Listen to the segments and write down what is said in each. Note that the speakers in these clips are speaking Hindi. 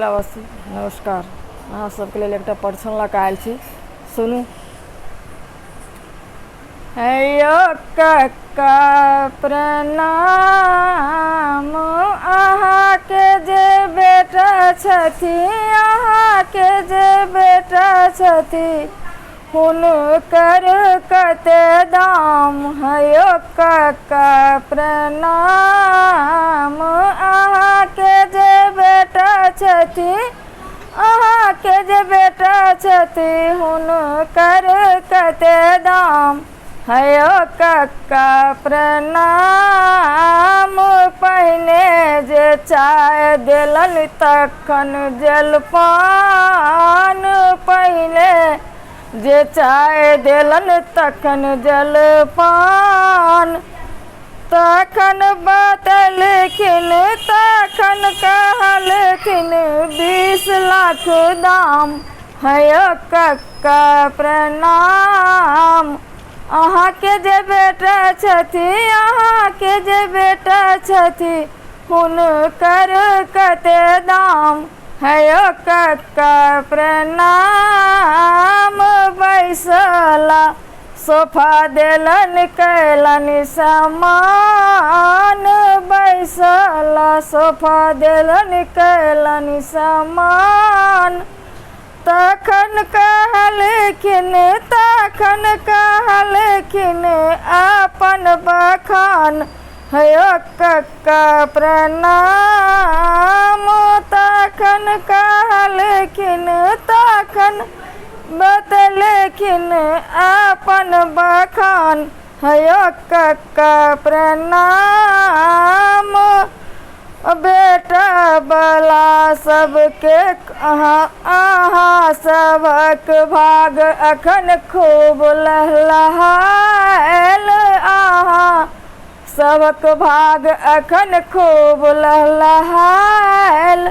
वासी नमस्कार। अहाँ सबके लेल एकटा प्रश्न लऽ कऽ आयल छी, सुनू। हेयो कक्का प्रणाम, अहाँके जे बेटा छथि, अहाँके जे बेटा छथि, हुनकर कते दाम। हेयो कक्का प्रणाम, अहाँके जे बेटा छथि, अहाँके जे बेटा छथि, हुनकर कते दाम। हेयो कक्का प्रणाम, पहिने जे चाय देलन तखन जलपान, पहिने जे चाय देलन तखन जलपान, तखन बतेलखिन, तखन कहलखिन 20 लाख दाम। हेयो कक्का प्रणाम, अहाँके जे बेटा छथि, अहाँके जे बेटा छथि, हुनकर कते दाम। हेयो कक्का प्रणाम, बैसला सोफा देलन कैलन समान, बैसला सोफा देलन कैलन समान, तखन कहलखिन, तखन कहलखिन अपन बखान। हेयो कक्का प्रणाम, तखन कहलखिन, तखन बतेलखिन अपन बखान। हेयो कक्का प्रणाम, बेटा बला सबके अहाँ सबक भाग अखन खूब लहलहायल, अहाँ सबक भाग अखन खूब लहलहायल।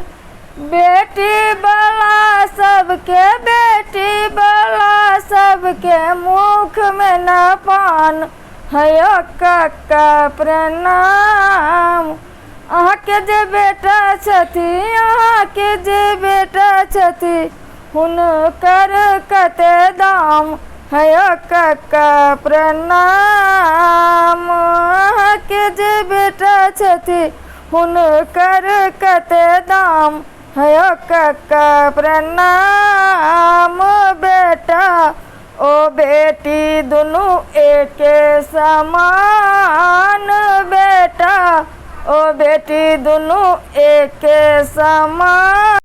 बेटी बला सबके, बेटी बला सबके मुख में न पान। हेयो कक्का प्रणाम, अहाँके जे बेटा छथि, अहाँके जे बेटा छथि, हुनकर कते दाम। हेयो कक्का प्रणाम, अहाँके जे बेटा छथि, हुनकर कते दाम। हेयो कक्का प्रणाम, बेटा ओ बेटी दुनू एके समान, बेटा ओ बेटी दुनू एके समान।